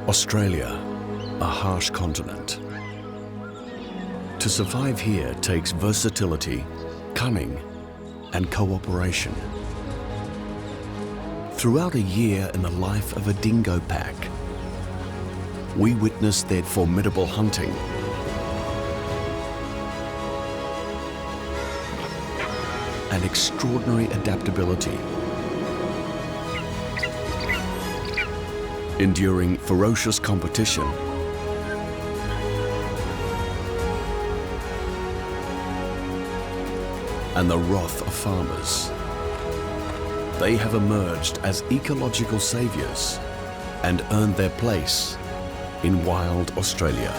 Australia, a harsh continent. To survive here takes versatility, cunning, and cooperation. Throughout a year in the life of a dingo pack, we witness their formidable hunting, and extraordinary adaptability, enduring ferocious competition, and the wrath of farmers. They have emerged as ecological saviours and earned their place in wild Australia.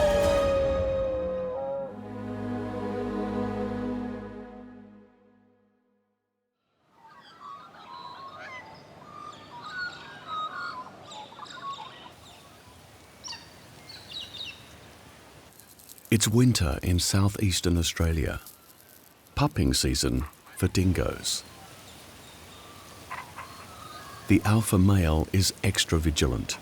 It's winter in Southeastern Australia, pupping season for dingoes. The alpha male is extra vigilant.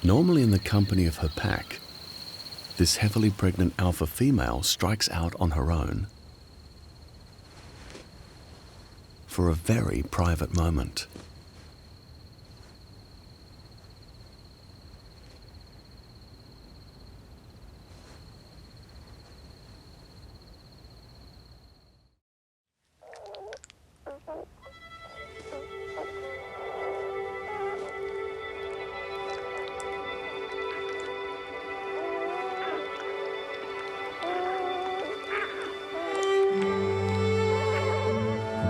Normally in the company of her pack, this heavily pregnant alpha female strikes out on her own for a very private moment.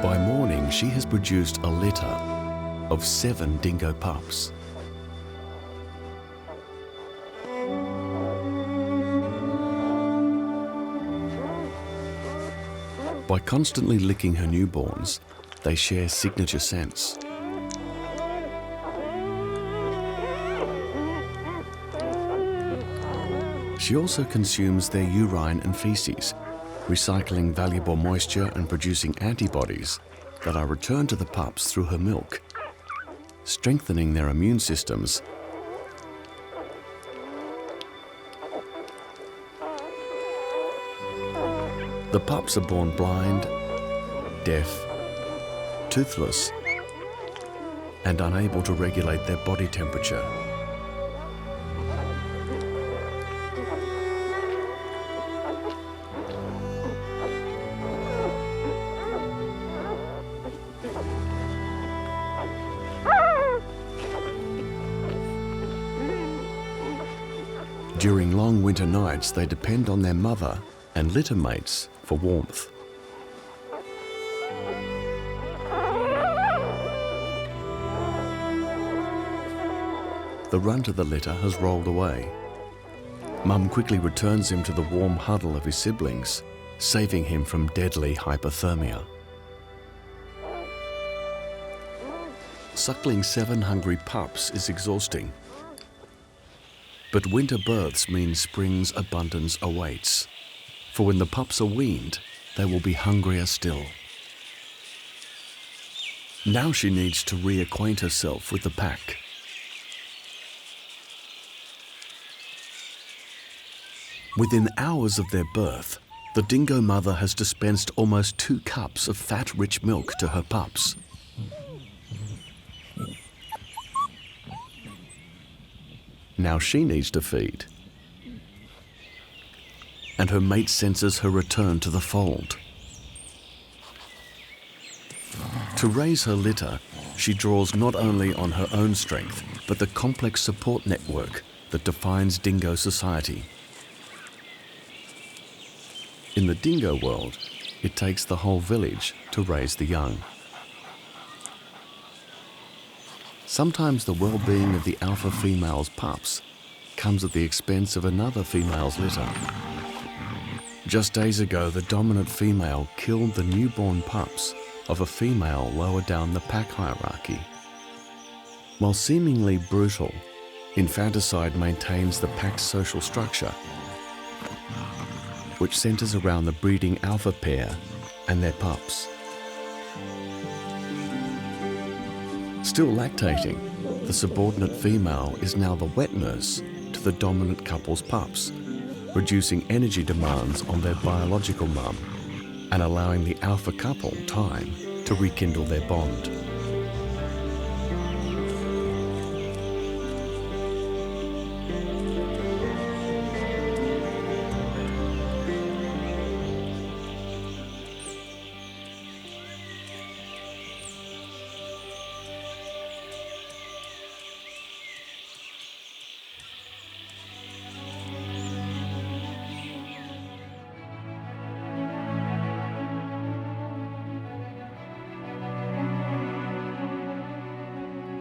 By morning, she has produced a litter of 7 dingo pups. By constantly licking her newborns, they share signature scents. She also consumes their urine and feces, recycling valuable moisture and producing antibodies that are returned to the pups through her milk, strengthening their immune systems The pups are born blind, deaf, toothless, and unable to regulate their body temperature. During long winter nights, they depend on their mother and litter mates for warmth. The runt of the litter has rolled away. Mum quickly returns him to the warm huddle of his siblings, saving him from deadly hypothermia. Suckling 7 hungry pups is exhausting. But winter births mean spring's abundance awaits. For when the pups are weaned, they will be hungrier still. Now she needs to reacquaint herself with the pack. Within hours of their birth, the dingo mother has dispensed almost 2 cups of fat-rich milk to her pups. Now she needs to feed. And her mate senses her return to the fold. To raise her litter, she draws not only on her own strength, but the complex support network that defines dingo society. In the dingo world, it takes the whole village to raise the young. Sometimes the well-being of the alpha female's pups comes at the expense of another female's litter. Just days ago, the dominant female killed the newborn pups of a female lower down the pack hierarchy. While seemingly brutal, infanticide maintains the pack's social structure, which centers around the breeding alpha pair and their pups. Still lactating, the subordinate female is now the wet nurse to the dominant couple's pups, reducing energy demands on their biological mum and allowing the alpha couple time to rekindle their bond.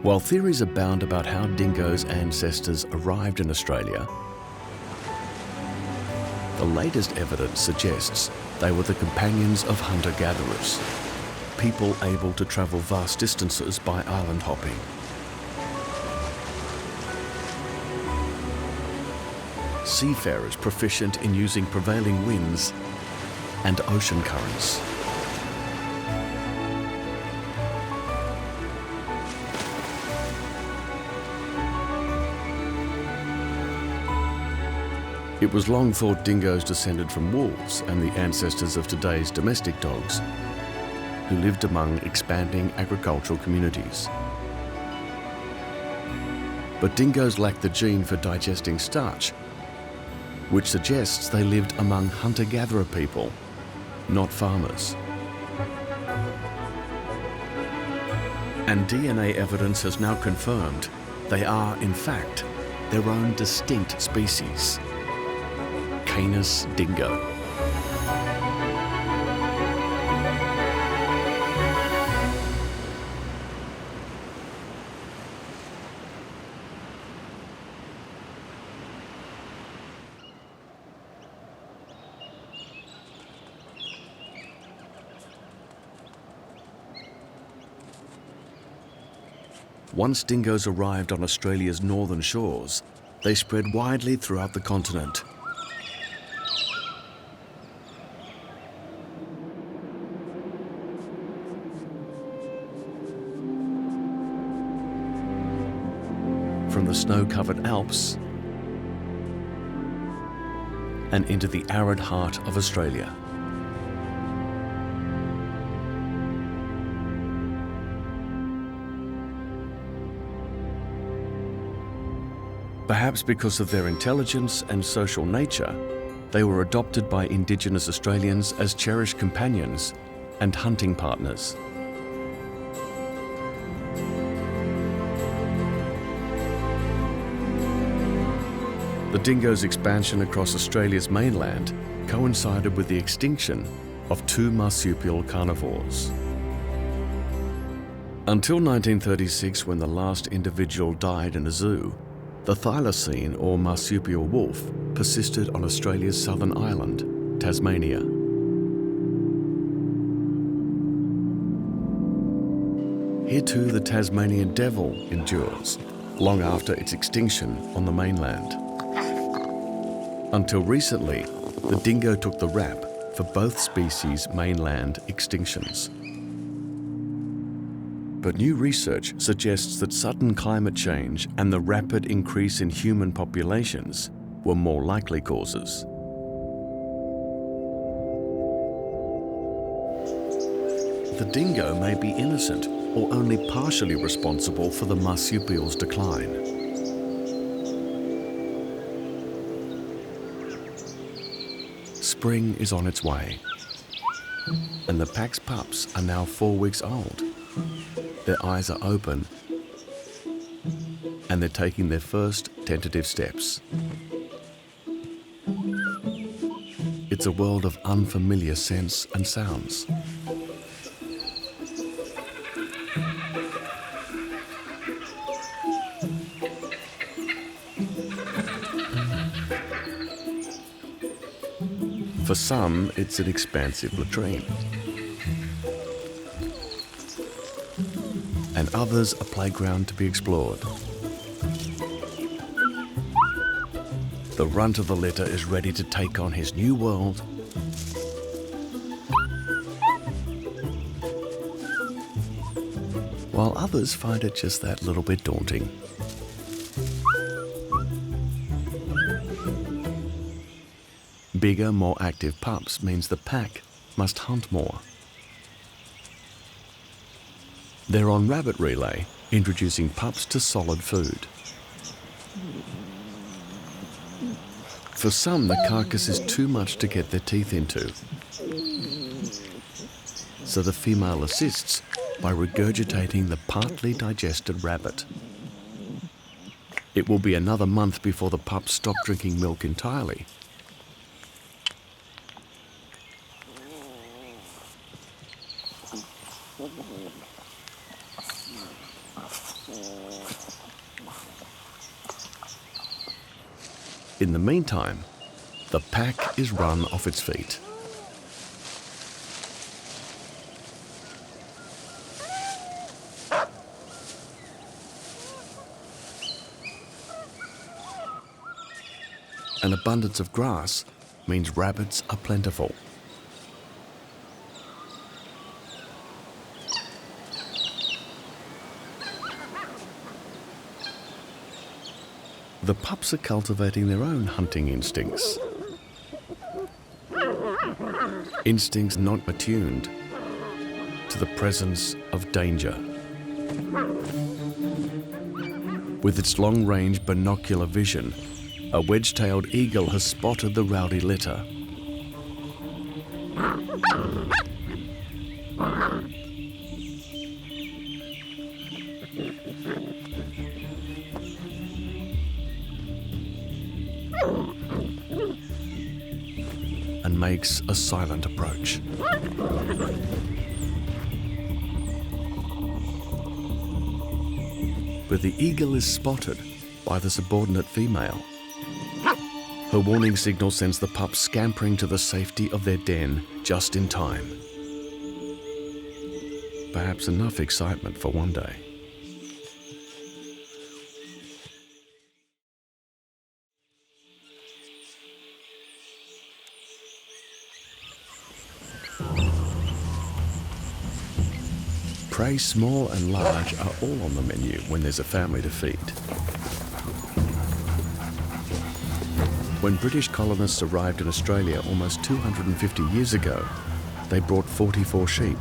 While theories abound about how dingoes' ancestors arrived in Australia, the latest evidence suggests they were the companions of hunter-gatherers, people able to travel vast distances by island hopping. Seafarers proficient in using prevailing winds and ocean currents. It was long thought dingoes descended from wolves and the ancestors of today's domestic dogs, who lived among expanding agricultural communities. But dingoes lack the gene for digesting starch, which suggests they lived among hunter-gatherer people, not farmers. And DNA evidence has now confirmed they are, in fact, their own distinct species. Canis dingo. Once dingoes arrived on Australia's northern shores, they spread widely throughout the continent. From the snow-covered Alps and into the arid heart of Australia. Perhaps because of their intelligence and social nature, they were adopted by Indigenous Australians as cherished companions and hunting partners. The dingo's expansion across Australia's mainland coincided with the extinction of two marsupial carnivores. Until 1936, when the last individual died in a zoo, the thylacine or marsupial wolf persisted on Australia's southern island, Tasmania. Here too the Tasmanian devil endures, long after its extinction on the mainland. Until recently, the dingo took the rap for both species' mainland extinctions. But new research suggests that sudden climate change and the rapid increase in human populations were more likely causes. The dingo may be innocent or only partially responsible for the marsupial's decline. Spring is on its way, and the pack's pups are now 4 weeks old. Their eyes are open, and they're taking their first tentative steps. It's a world of unfamiliar scents and sounds. For some, it's an expansive latrine, and others a playground to be explored. The runt of the litter is ready to take on his new world, while others find it just that little bit daunting. Bigger, more active pups means the pack must hunt more. They're on rabbit relay, introducing pups to solid food. For some, the carcass is too much to get their teeth into, so the female assists by regurgitating the partly digested rabbit. It will be another month before the pups stop drinking milk entirely. In the meantime, the pack is run off its feet. An abundance of grass means rabbits are plentiful. The pups are cultivating their own hunting instincts. Instincts not attuned to the presence of danger. With its long-range binocular vision, a wedge-tailed eagle has spotted the rowdy litter. And makes a silent approach. But the eagle is spotted by the subordinate female. Her warning signal sends the pups scampering to the safety of their den just in time. Perhaps enough excitement for one day. Prey small and large are all on the menu when there's a family to feed. When British colonists arrived in Australia almost 250 years ago, they brought 44 sheep.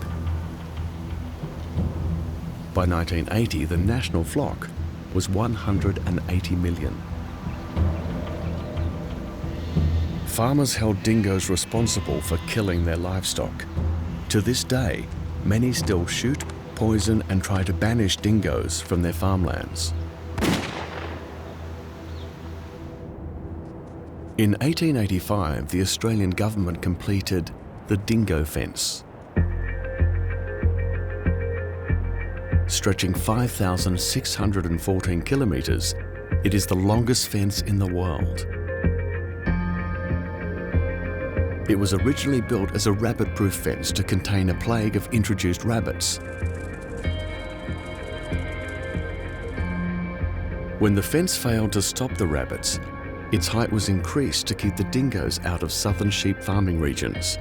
By 1980, the national flock was 180 million. Farmers held dingoes responsible for killing their livestock. To this day, many still shoot, poison and try to banish dingoes from their farmlands. In 1885, the Australian government completed the dingo fence. Stretching 5,614 kilometres, it is the longest fence in the world. It was originally built as a rabbit-proof fence to contain a plague of introduced rabbits. When the fence failed to stop the rabbits, its height was increased to keep the dingoes out of southern sheep farming regions.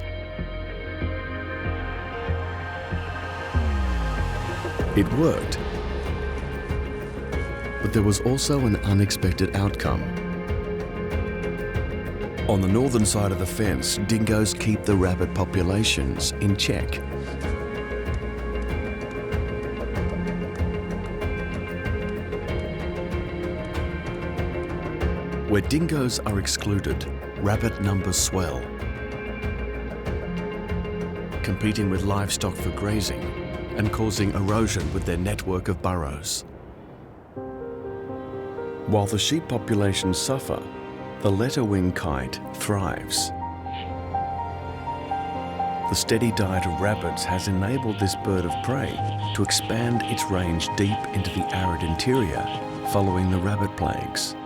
It worked, but there was also an unexpected outcome. On the northern side of the fence, dingoes keep the rabbit populations in check. Where dingoes are excluded, rabbit numbers swell, competing with livestock for grazing and causing erosion with their network of burrows. While the sheep populations suffer, the letter-wing kite thrives. The steady diet of rabbits has enabled this bird of prey to expand its range deep into the arid interior following the rabbit plagues.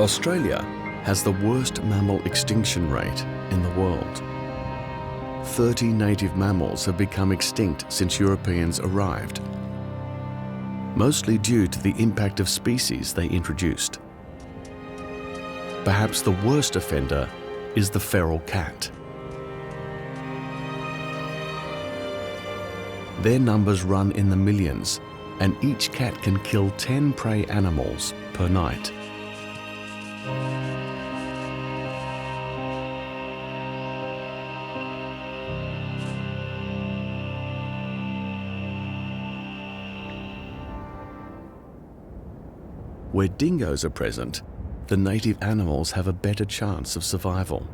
Australia has the worst mammal extinction rate in the world. 30 native mammals have become extinct since Europeans arrived, mostly due to the impact of species they introduced. Perhaps the worst offender is the feral cat. Their numbers run in the millions, and each cat can kill 10 prey animals per night. Where dingoes are present, the native animals have a better chance of survival.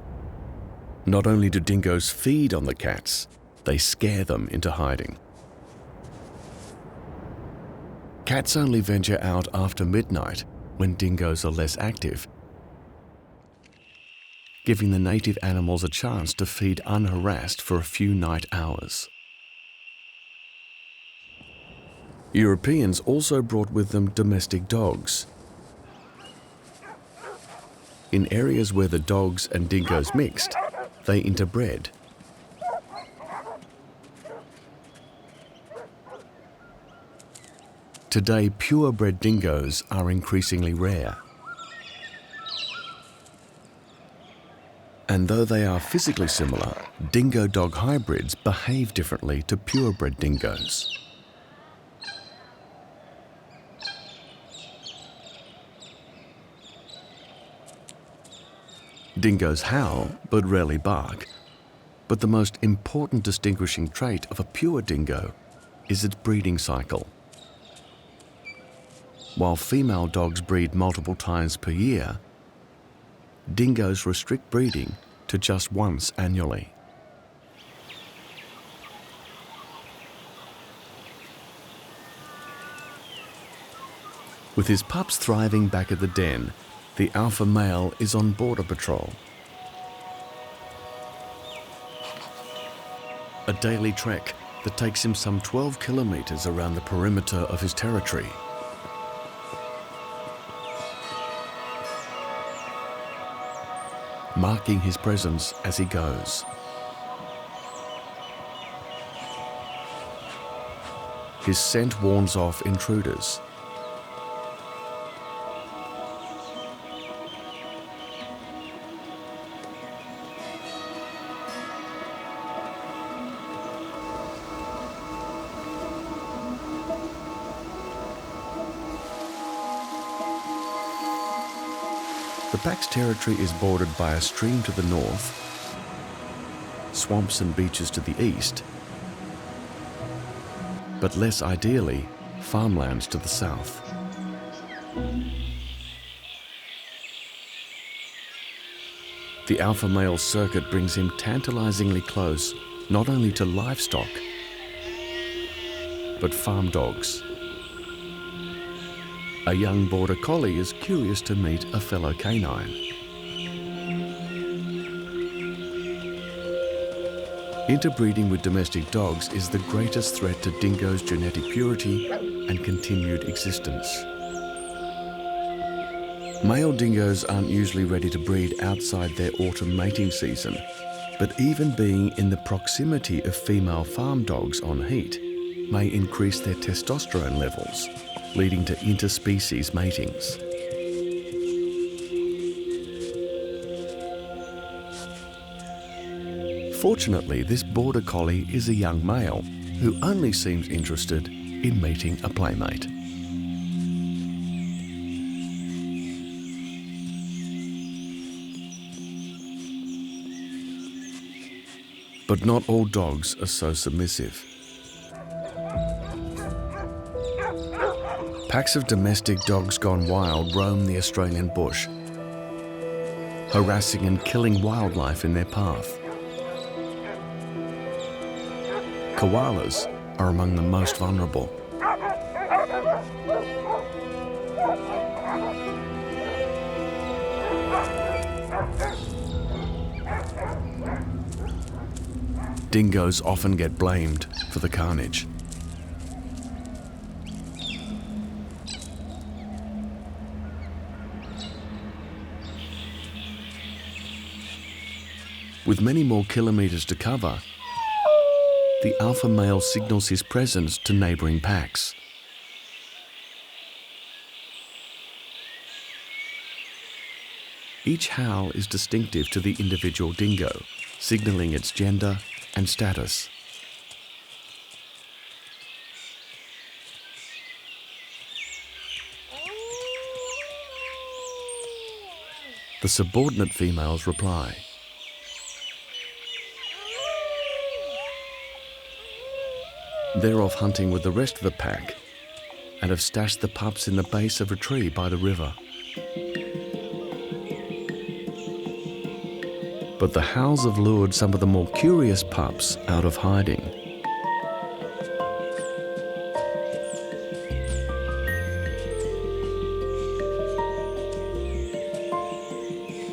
Not only do dingoes feed on the cats, they scare them into hiding. Cats only venture out after midnight when dingoes are less active, giving the native animals a chance to feed unharassed for a few night hours. Europeans also brought with them domestic dogs. In areas where the dogs and dingoes mixed, they interbred. Today, purebred dingoes are increasingly rare. And though they are physically similar, dingo-dog hybrids behave differently to purebred dingoes. Dingoes howl, but rarely bark. But the most important distinguishing trait of a pure dingo is its breeding cycle. While female dogs breed multiple times per year, dingoes restrict breeding to just once annually. With his pups thriving back at the den, the alpha male is on border patrol. A daily trek that takes him some 12 kilometres around the perimeter of his territory. Marking his presence as he goes. His scent warns off intruders. The pack's territory is bordered by a stream to the north, swamps and beaches to the east, but less ideally, farmlands to the south. The alpha male circuit brings him tantalizingly close not only to livestock, but farm dogs. A young border collie is curious to meet a fellow canine. Interbreeding with domestic dogs is the greatest threat to dingo's genetic purity and continued existence. Male dingoes aren't usually ready to breed outside their autumn mating season, but even being in the proximity of female farm dogs on heat may increase their testosterone levels, leading to interspecies matings. Fortunately, this border collie is a young male who only seems interested in meeting a playmate. But not all dogs are so submissive. Packs of domestic dogs gone wild roam the Australian bush, harassing and killing wildlife in their path. Koalas are among the most vulnerable. Dingoes often get blamed for the carnage. With many more kilometres to cover, the alpha male signals his presence to neighbouring packs. Each howl is distinctive to the individual dingo, signalling its gender and status. The subordinate females reply. They're off hunting with the rest of the pack and have stashed the pups in the base of a tree by the river. But the howls have lured some of the more curious pups out of hiding.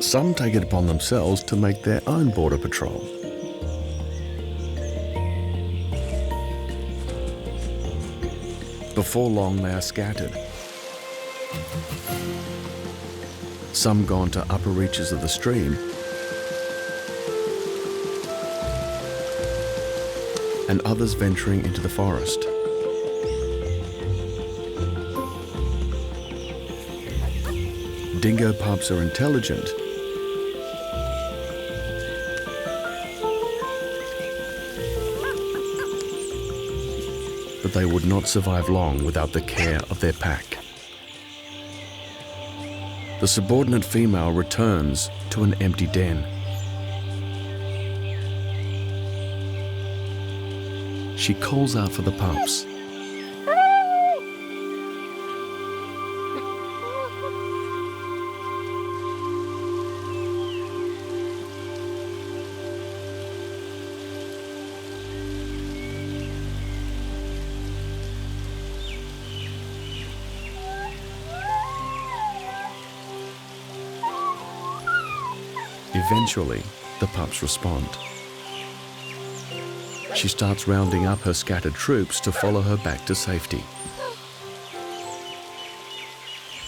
Some take it upon themselves to make their own border patrol. Before long, they are scattered. Some gone to upper reaches of the stream, and others venturing into the forest. Dingo pups are intelligent, but they would not survive long without the care of their pack. The subordinate female returns to an empty den. She calls out for the pups. Eventually, the pups respond. She starts rounding up her scattered troops to follow her back to safety.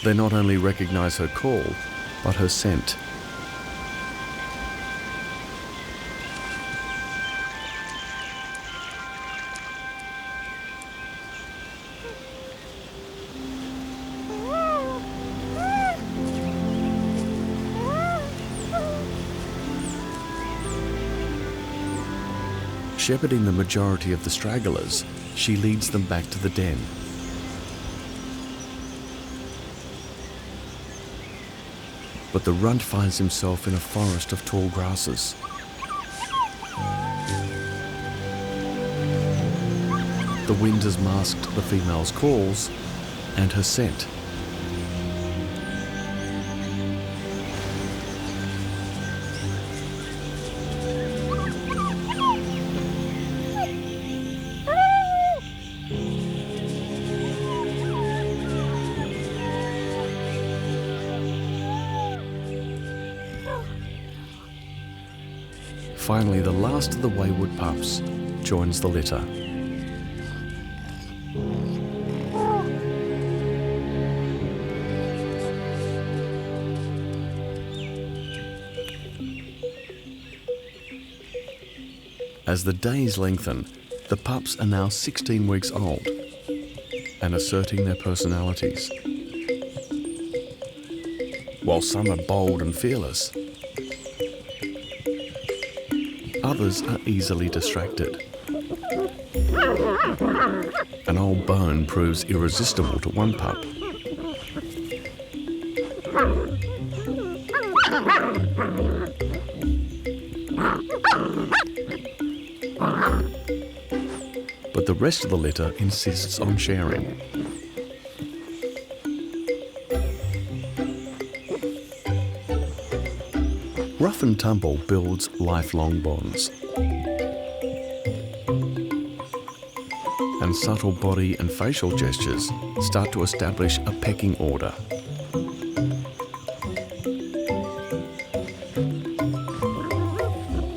They not only recognize her call, but her scent. Shepherding the majority of the stragglers, she leads them back to the den. But the runt finds himself in a forest of tall grasses. The wind has masked the female's calls and her scent. Finally, the last of the wayward pups joins the litter. As the days lengthen, the pups are now 16 weeks old and asserting their personalities. While some are bold and fearless, others are easily distracted. An old bone proves irresistible to one pup. But the rest of the litter insists on sharing. Rough and tumble builds lifelong bonds. And subtle body and facial gestures start to establish a pecking order.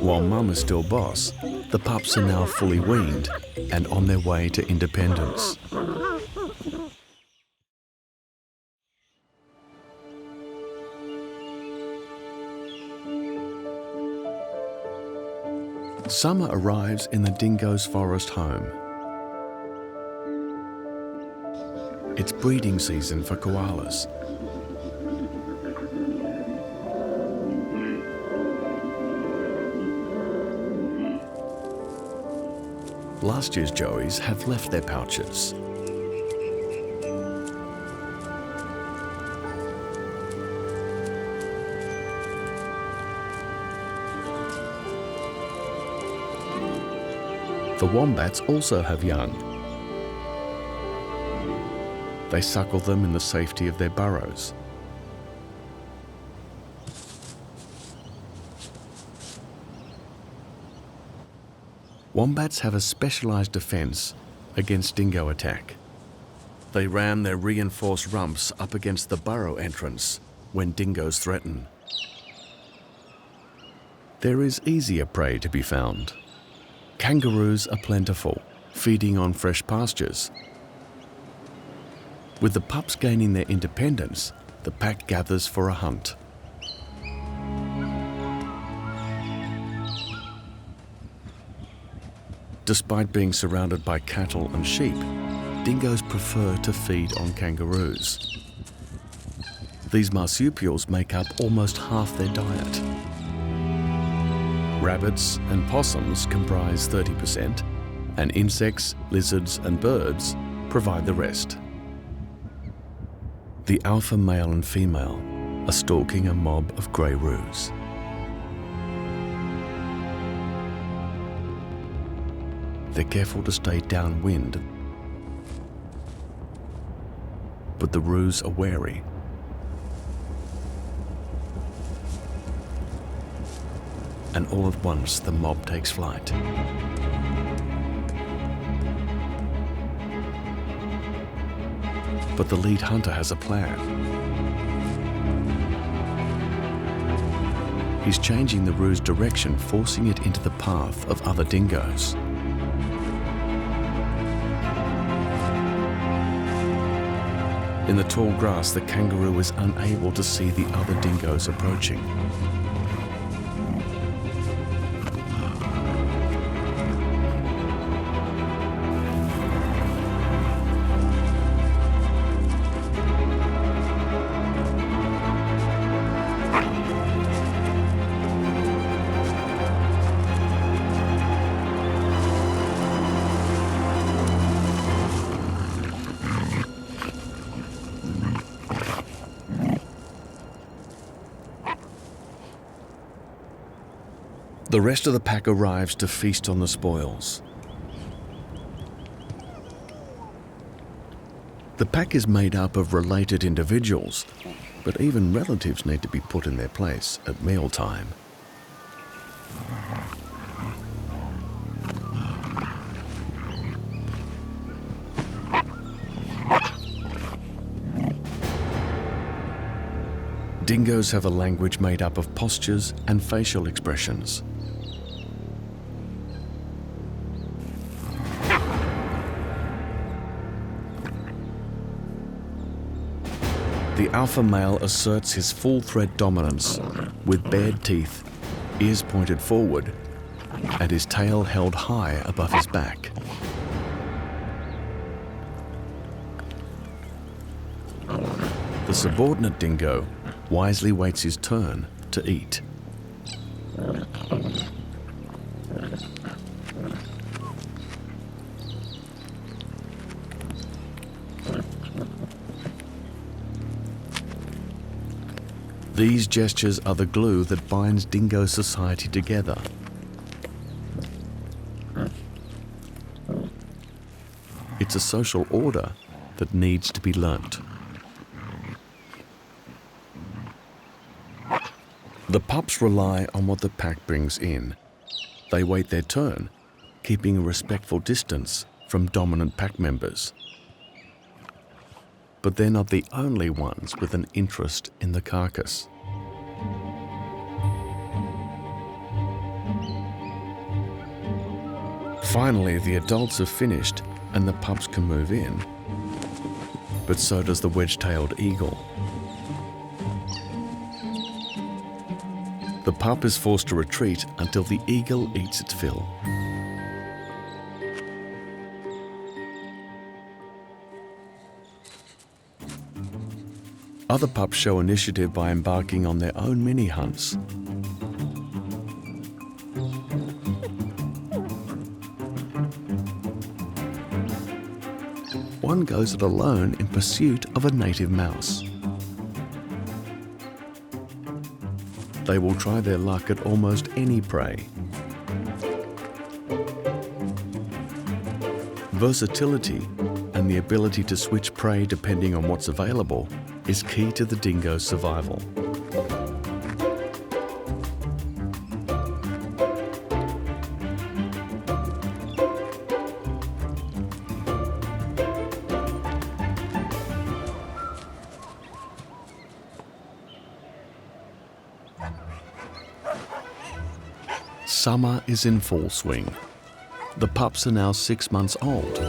While mum is still boss, the pups are now fully weaned and on their way to independence. Summer arrives in the dingo's forest home. It's breeding season for koalas. Last year's joeys have left their pouches. The wombats also have young. They suckle them in the safety of their burrows. Wombats have a specialised defence against dingo attack. They ram their reinforced rumps up against the burrow entrance when dingoes threaten. There is easier prey to be found. Kangaroos are plentiful, feeding on fresh pastures. With the pups gaining their independence, the pack gathers for a hunt. Despite being surrounded by cattle and sheep, dingoes prefer to feed on kangaroos. These marsupials make up almost half their diet. Rabbits and possums comprise 30%, and insects, lizards and birds provide the rest. The alpha male and female are stalking a mob of grey roos. They're careful to stay downwind, but the roos are wary. And all at once the mob takes flight. But the lead hunter has a plan. He's changing the roo's direction, forcing it into the path of other dingoes. In the tall grass, the kangaroo is unable to see the other dingoes approaching. The rest of the pack arrives to feast on the spoils. The pack is made up of related individuals, but even relatives need to be put in their place at mealtime. Dingoes have a language made up of postures and facial expressions. The alpha male asserts his full-thread dominance with bared teeth, ears pointed forward, and his tail held high above his back. The subordinate dingo wisely waits his turn to eat. These gestures are the glue that binds dingo society together. It's a social order that needs to be learnt. The pups rely on what the pack brings in. They wait their turn, keeping a respectful distance from dominant pack members. But they're not the only ones with an interest in the carcass. Finally, the adults have finished and the pups can move in. But so does the wedge-tailed eagle. The pup is forced to retreat until the eagle eats its fill. Other pups show initiative by embarking on their own mini-hunts. One goes it alone in pursuit of a native mouse. They will try their luck at almost any prey. Versatility and the ability to switch prey depending on what's available is key to the dingo's survival. Summer is in full swing. The pups are now 6 months old.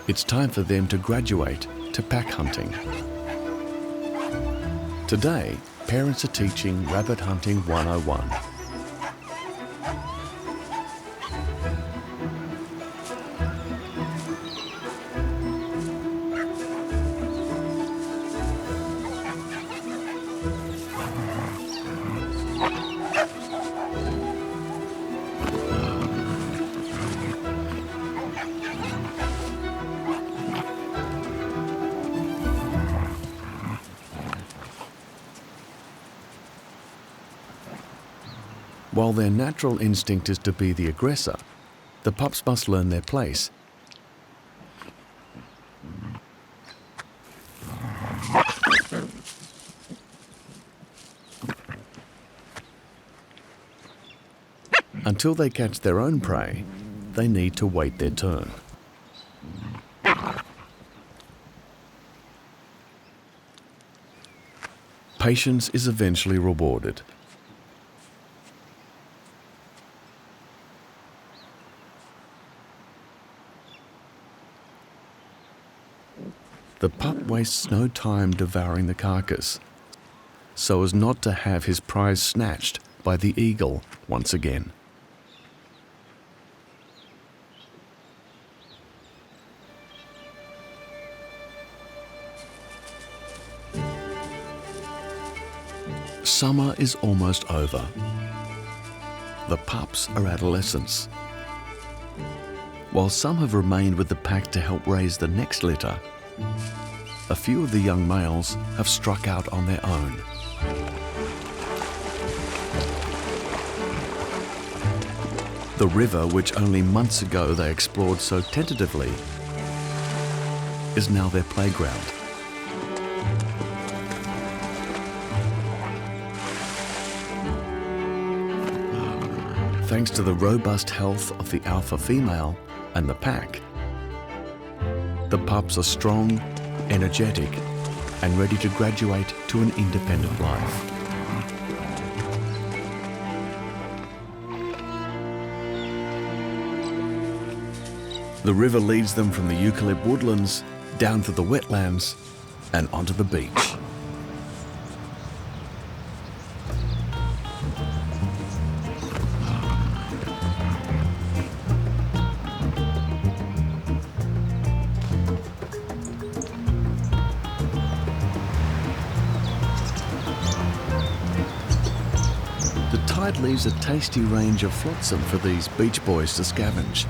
It's time for them to graduate to pack hunting. Today, parents are teaching Rabbit Hunting 101. While their natural instinct is to be the aggressor, the pups must learn their place. Until they catch their own prey, they need to wait their turn. Patience is eventually rewarded. The pup wastes no time devouring the carcass, so as not to have his prize snatched by the eagle once again. Summer is almost over. The pups are adolescents. While some have remained with the pack to help raise the next litter, a few of the young males have struck out on their own. The river, which only months ago they explored so tentatively, is now their playground. Thanks to the robust health of the alpha female and the pack, the pups are strong, energetic, and ready to graduate to an independent life. The river leads them from the eucalypt woodlands down to the wetlands and onto the beach. The tide leaves a tasty range of flotsam for these beach boys to scavenge.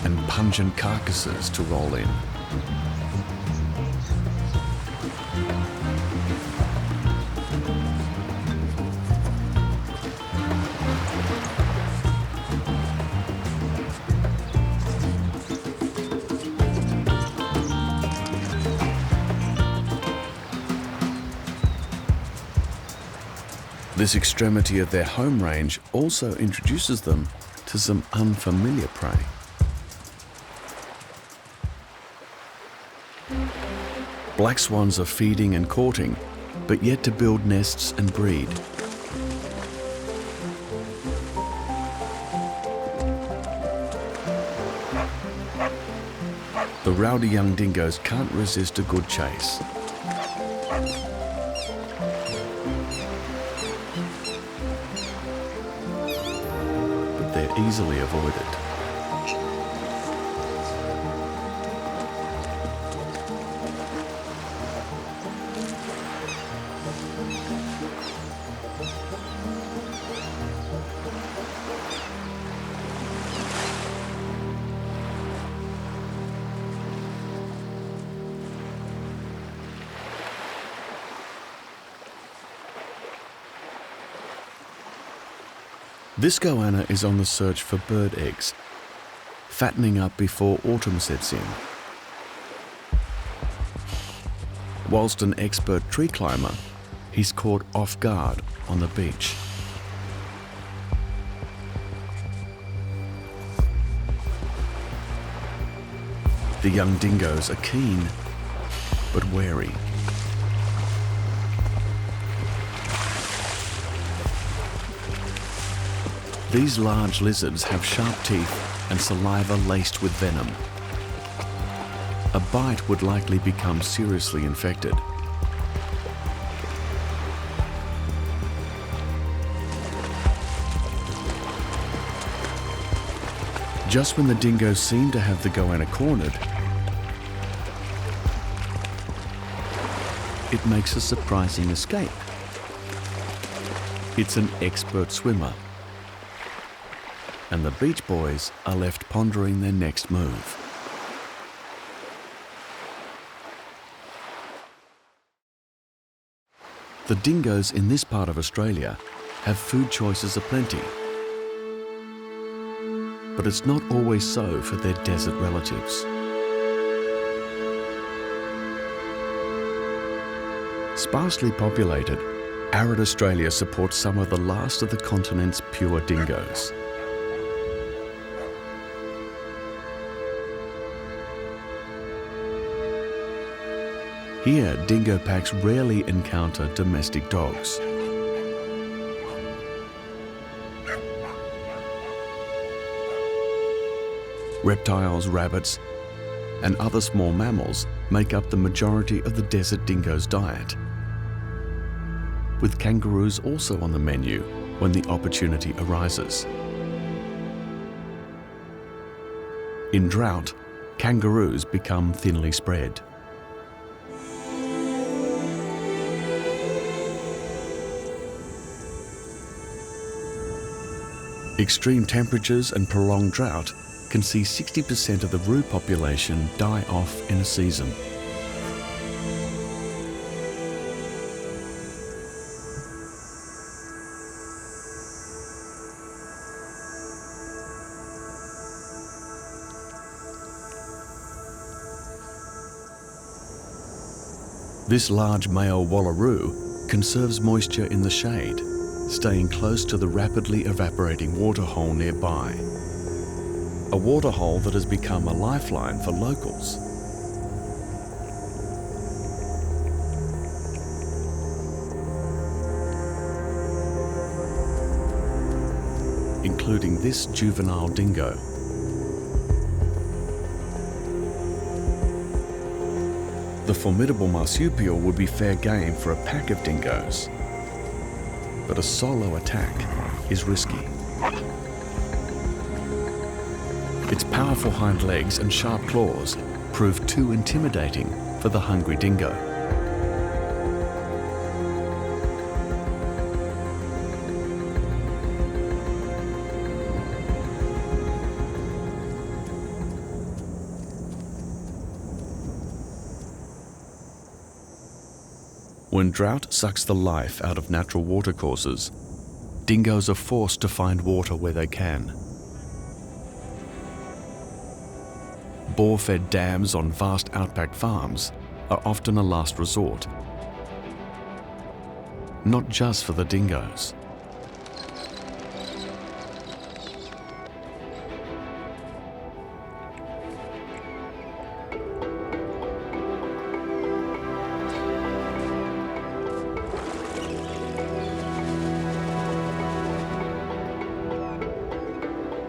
And pungent carcasses to roll in. This extremity of their home range also introduces them to some unfamiliar prey. Black swans are feeding and courting, but yet to build nests and breed. The rowdy young dingoes can't resist a good chase. They're easily avoided. This goanna is on the search for bird eggs, fattening up before autumn sets in. Whilst an expert tree climber, he's caught off guard on the beach. The young dingoes are keen, but wary. These large lizards have sharp teeth and saliva laced with venom. A bite would likely become seriously infected. Just when the dingoes seem to have the goanna cornered, it makes a surprising escape. It's an expert swimmer, and the beach boys are left pondering their next move. The dingoes in this part of Australia have food choices aplenty, but it's not always so for their desert relatives. Sparsely populated, arid Australia supports some of the last of the continent's pure dingoes. Here, dingo packs rarely encounter domestic dogs. Reptiles, rabbits, and other small mammals make up the majority of the desert dingo's diet, with kangaroos also on the menu when the opportunity arises. In drought, kangaroos become thinly spread. Extreme temperatures and prolonged drought can see 60% of the roo population die off in a season. This large male wallaroo conserves moisture in the shade, staying close to the rapidly evaporating waterhole nearby. A waterhole that has become a lifeline for locals. Including this juvenile dingo. The formidable marsupial would be fair game for a pack of dingoes, but a solo attack is risky. Its powerful hind legs and sharp claws prove too intimidating for the hungry dingo. When drought sucks the life out of natural watercourses, dingoes are forced to find water where they can. Bore-fed dams on vast outback farms are often a last resort, not just for the dingoes.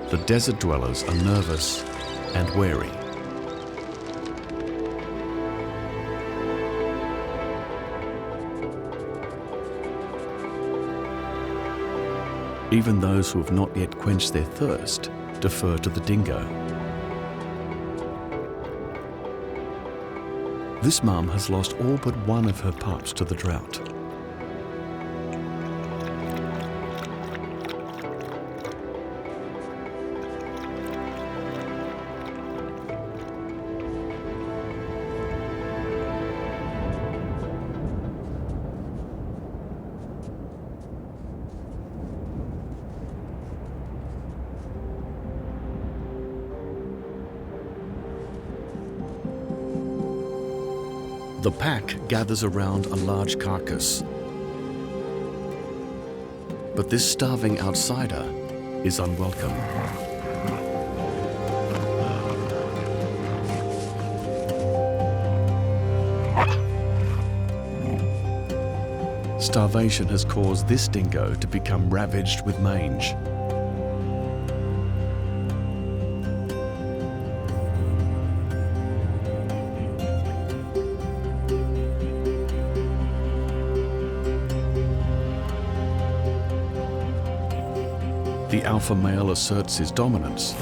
The desert dwellers are nervous and wary. Even those who have not yet quenched their thirst defer to the dingo. This mum has lost all but one of her pups to the drought. The pack gathers around a large carcass. But this starving outsider is unwelcome. Starvation has caused this dingo to become ravaged with mange. The alpha male asserts his dominance.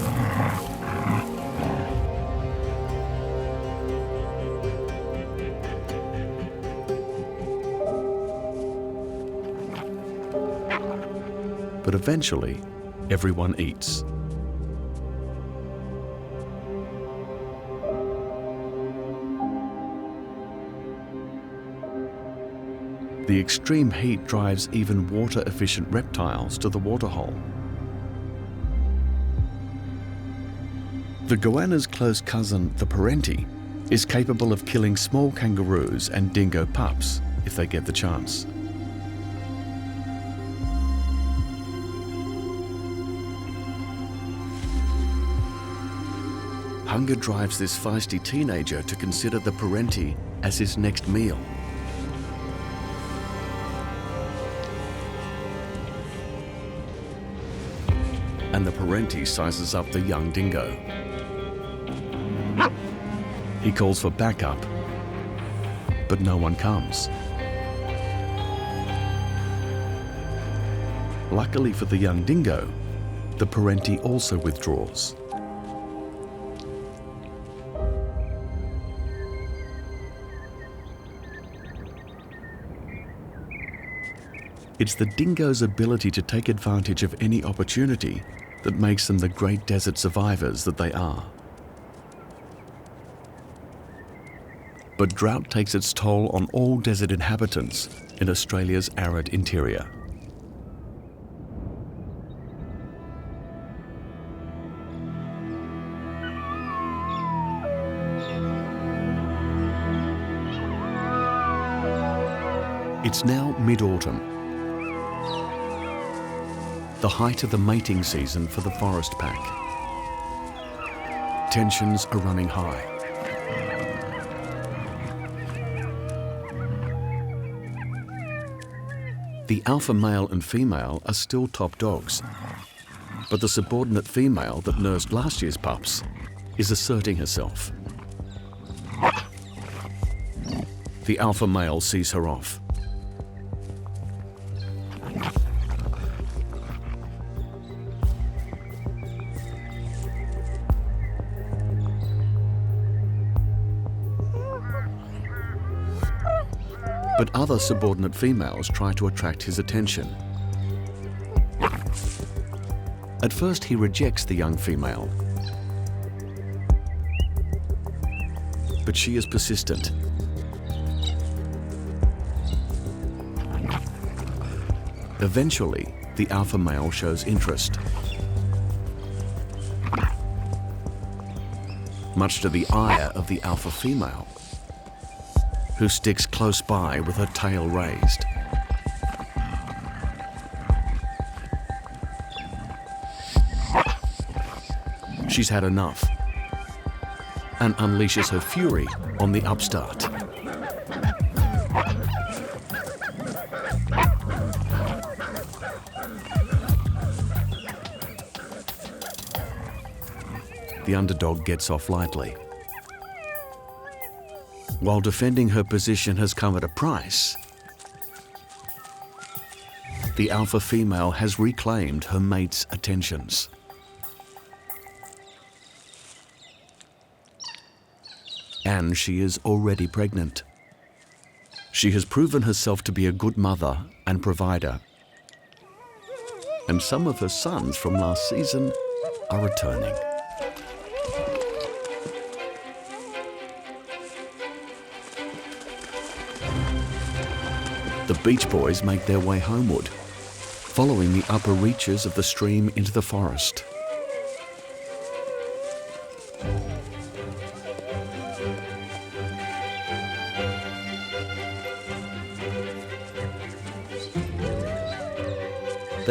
But eventually, everyone eats. The extreme heat drives even water-efficient reptiles to the waterhole. The goanna's close cousin, the parenti, is capable of killing small kangaroos and dingo pups if they get the chance. Hunger drives this feisty teenager to consider the parenti as his next meal. And the parenti sizes up the young dingo. He calls for backup, but no one comes. Luckily for the young dingo, the parenti also withdraws. It's the dingo's ability to take advantage of any opportunity that makes them the great desert survivors that they are. But drought takes its toll on all desert inhabitants in Australia's arid interior. It's now mid-autumn, the height of the mating season for the forest pack. Tensions are running high. The alpha male and female are still top dogs, but the subordinate female that nursed last year's pups is asserting herself. The alpha male sees her off. But other subordinate females try to attract his attention. At first, he rejects the young female, but she is persistent. Eventually, the alpha male shows interest. Much to the ire of the alpha female, who sticks close by with her tail raised. She's had enough and unleashes her fury on the upstart. The underdog gets off lightly. While defending her position has come at a price, the alpha female has reclaimed her mate's attentions. And she is already pregnant. She has proven herself to be a good mother and provider. And some of her sons from last season are returning. The Beach Boys make their way homeward, following the upper reaches of the stream into the forest.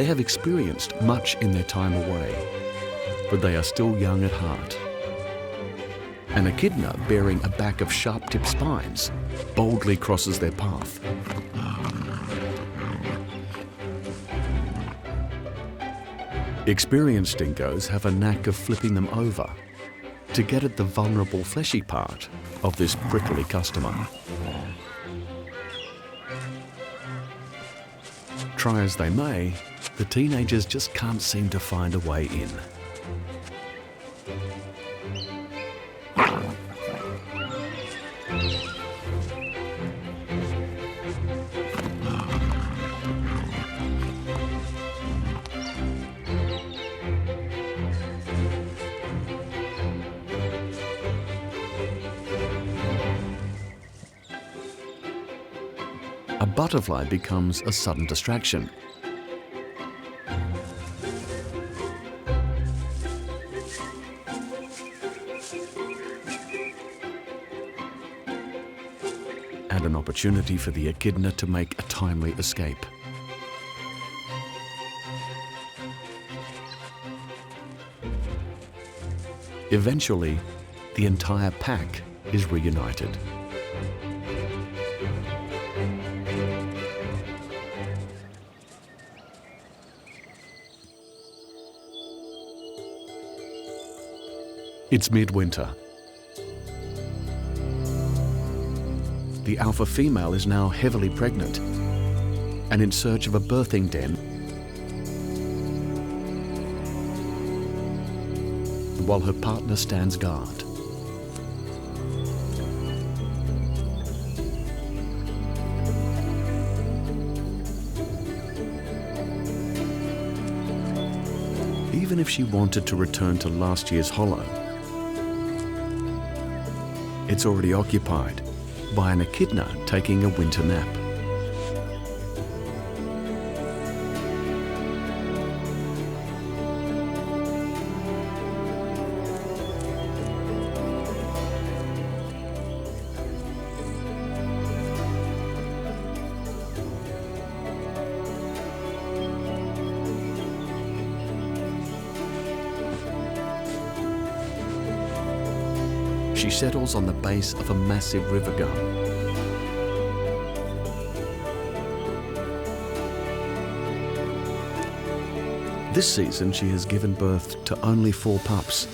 They have experienced much in their time away, but they are still young at heart. An echidna bearing a back of sharp-tipped spines boldly crosses their path. Experienced dingoes have a knack of flipping them over to get at the vulnerable fleshy part of this prickly customer. Try as they may, the teenagers just can't seem to find a way in. A butterfly becomes a sudden distraction. And an opportunity for the echidna to make a timely escape. Eventually, the entire pack is reunited. It's midwinter. The alpha female is now heavily pregnant and in search of a birthing den, while her partner stands guard. Even if she wanted to return to last year's hollow, it's already occupied by an echidna taking a winter nap. She settles on the base of a massive river gum. This season she has given birth to only 4 pups,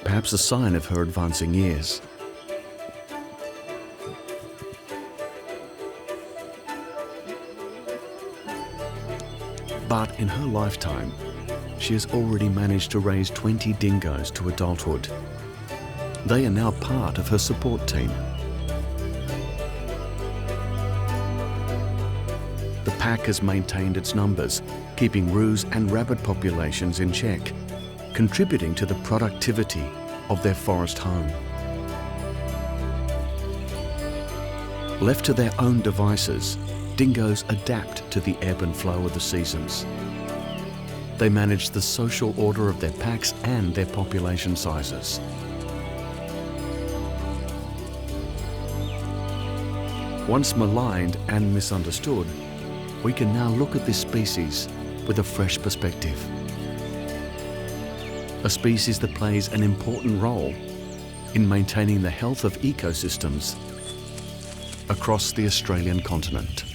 perhaps a sign of her advancing years. But in her lifetime, she has already managed to raise 20 dingoes to adulthood. They are now part of her support team. The pack has maintained its numbers, keeping roos and rabbit populations in check, contributing to the productivity of their forest home. Left to their own devices, dingoes adapt to the ebb and flow of the seasons. They manage the social order of their packs and their population sizes. Once maligned and misunderstood, we can now look at this species with a fresh perspective. A species that plays an important role in maintaining the health of ecosystems across the Australian continent.